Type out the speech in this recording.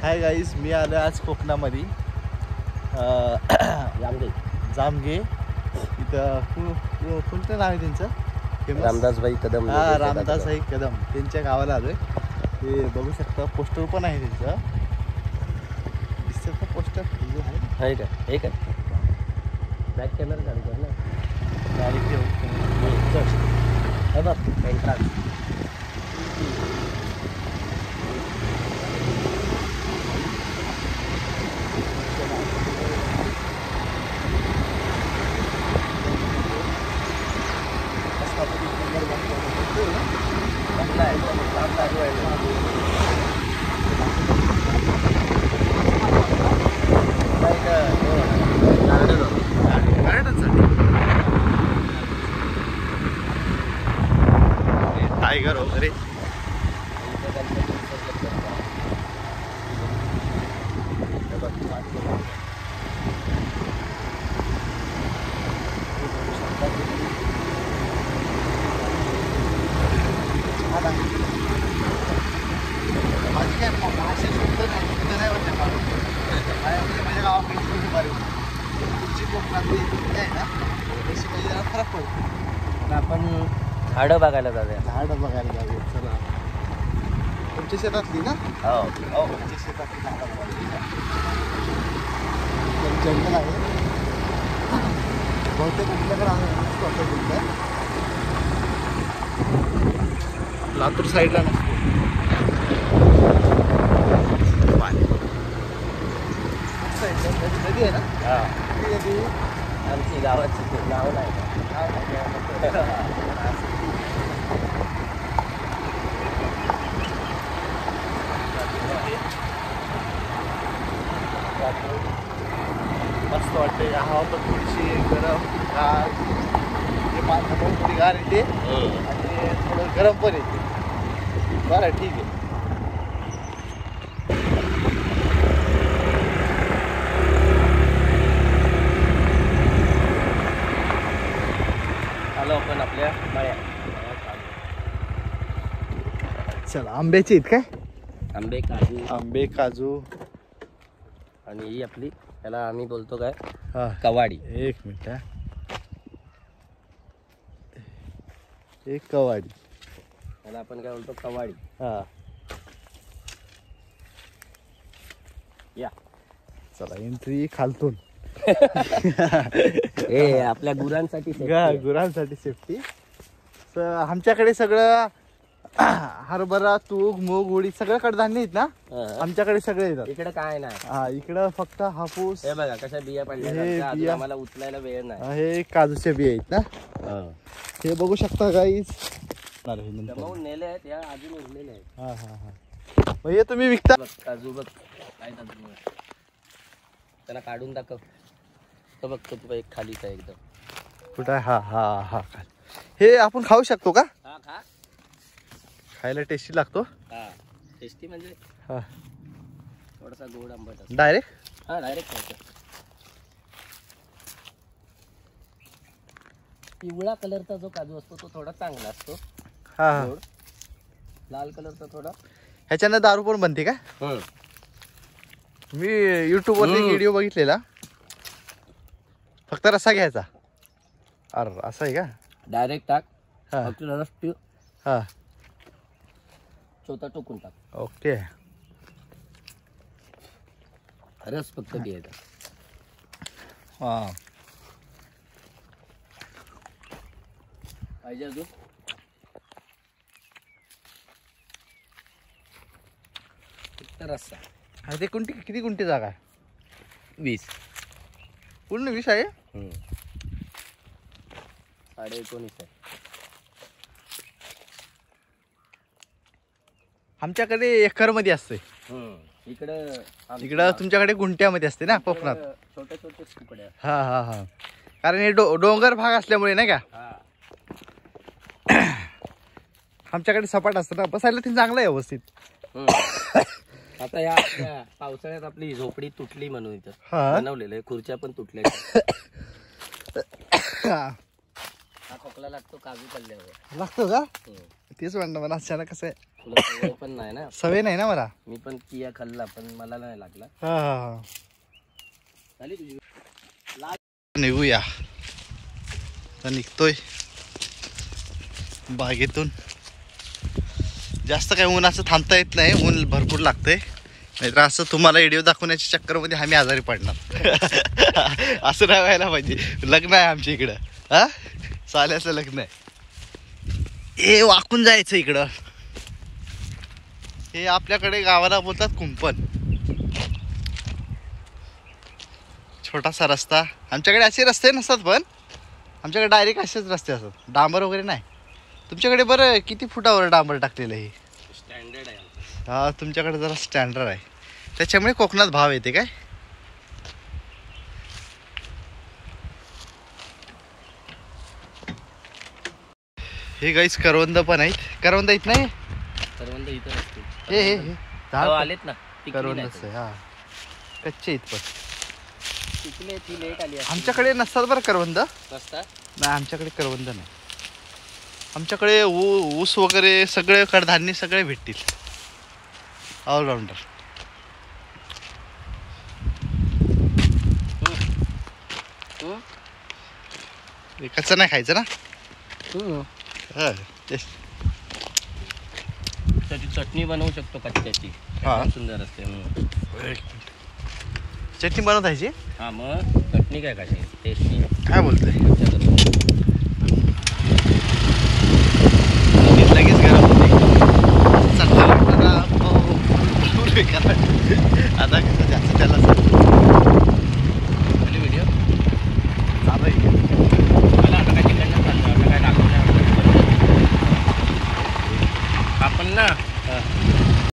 Hi guys, मी आलो आज कोकणामध्ये जामगे इथं कोणतं नाव आहे त्यांचं? रामदासभाई कदम. हा, रामदासभाई कदम त्यांच्या गावाला आलोय. ते बघू शकता, पोस्टर पण आहे त्यांचं. दिसतं का पोस्टर? आहे का? हे काय बॅक कॅमेरा चालू कर ना. गाडी ठेव. हे बघ एंट्रान्स. टायगर वगैरे माझी काय असे सुद्धा नाही वाटत. माझ्या गावाकडे तुमची कोकणातली आहे ना, तशी म्हणजे जरा फरक पडतो. आपण झाडं बघायला जाऊया. झाडं बघायला जाऊया. चला, तुमच्या शेतातली ना? हो हो, तुमच्या शेतातली झाडं बघायला. जंगल आहे बहुतेक तुमच्याकडे नसतो असं जंगल. लातूर साईडला नसतो. नदी आहे ना? नदी आमची गावाची नाव नाही मस्त वाटते. हवा पण थोडीशी गरम गार, म्हणजे पाणी पण थोडी गार येते आणि थोडं गरम पण येते. बरं, ठीक आहे. आलो आपण आपल्या मळ्या. चला, आंब्याचे आहेत काय? आंबे काजू आंबे काजू आणि ही आपली, त्याला आम्ही बोलतो काय, हा, कवाडी. एक मिनिट. एक कवाडी, त्याला आपण काय बोलतो, कवाडी. हा. या चला, एंट्री खालतून. हे आपल्या गुरांसाठी safety आहे. गुरांसाठी सेफ्टी. आमच्याकडे सगळं हरभरा, तूर, मूग, उडीद सगळं कडधान्य आहेत ना. हा. आमच्याकडे सगळे येतात. इकडे काय नाही. हा, इकडं फक्त हापूस. हे बघा कशा बिया पडल्या. हे अजून बिया. आम्हाला उचलायला वेळ नाही. हे काजूचे बिया आहेत ना. हे बघू शकता गाईज. जमावून नेले आहेत, या अजून उरलेले आहेत. हा हा हा. मग हे तुम्ही विकता? बघ काजू बघ काय काजू. त्याला काढून दाखव. तो बघ तो एक खालीच आहे एकदम. कुठं? हा हा हा. हे आपण खाऊ शकतो का? हा खा. खायला टेस्टी लागतो. हा टेस्टी म्हणजे हा, थोडासा गोड आंबट असतो. डायरेक्ट. हा डायरेक्ट खायचं. पिवळा कलरचा जो काजू असतो तो थोडा चांगला असतो. हा हा. गोड. लाल कलरचा थोडा. ह्याच्यानं दारू पण बनते का? मी युट्यूब वरती व्हिडिओ बघितलेला. फक्त रस्सा घ्यायचा. अरे असं आहे का? डायरेक्ट टाक. हा फक्त रस पिऊ. हा. चोथा टोकून टाक. ओके. रस फक्त घ्यायचा. हा. पाहिजे अजून? फक्त रस्सा. आणि ते कोणती किती कोणती जागा आहे? 20. पूर्ण 20 आहे? 19.5 आहे. आमच्याकडे एकर मध्ये असते. इकडं तुमच्याकडे गुंट्यामध्ये असते ना कोकणात. छोटे छोटे तुकडे. हा हा हा. कारण हे डोंगर भाग असल्यामुळे नाही का. आमच्याकडे सपाट असतं ना, बसायला ते चांगलं आहे व्यवस्थित. आता या पावसाळ्यात आपली झोपडी तुटली म्हणून इथं बनवलेलं आहे. खुर्च्या पण तुटल्या. हा खोकला लागतो काजू खाल्ल्यावर. लागतो का? तेच म्हणणं मला अचानक कसं आहे तुला सवय पण नाही ना. सवय नाही ना मला. मी पण किया खाल्ला पण मला नाही लागला. हा हा झाली तुझी. निघूया आता. निघतोय बागेतून. जास्त काही उन्हाचं थांबता येत नाही, ऊन भरपूर लागतंय. नाहीतर असं तुम्हाला व्हिडिओ दाखवण्याच्या चक्करमध्ये आम्ही आजारी पडणार. असं नाही व्हायला पाहिजे. लग्न आहे आमच्या इकडं. हा साल्याचं लग्न आहे. हे वाकून जायचं इकडं. हे आपल्याकडे गावाला बोलतात कुंपण. छोटासा रस्ता. आमच्याकडे असे रस्ते नसतात, पण आमच्याकडे डायरेक्ट असेच रस्ते असतात, डांबर वगैरे नाही. तुमच्याकडे बरं किती फुटावर डांबर टाकलेलं आहे. स्टँडर्ड आहे. हा तुमच्याकडे जरा स्टँडर्ड आहे, त्याच्यामुळे कोकणात भाव येते काय. हे गाईस करवंद पण आहेत. करवंद आहेत नाही. करवंद इथं असते. हे हे हो, आलेत ना. करवंदच आहे. हा कच्चे आहेत पण. पिकले ती लेट आली असते. आमच्याकडे नसतात बरं करवंद. नसतात. नाही आमच्याकडे करवंद नाही. आमच्याकडे ऊस वगैरे सगळे कडधान्य सगळे भेटतील. ऑलराऊंडर. कच्चं नाही खायचं ना. हा तेच. त्याची चटणी बनवू शकतो कच्च्याची. हा. सुंदर असते. चटणी बनवतायची. हा मग चटणी काय खायची टेस्टी. काय बोलतोय. लगेच गरम होते.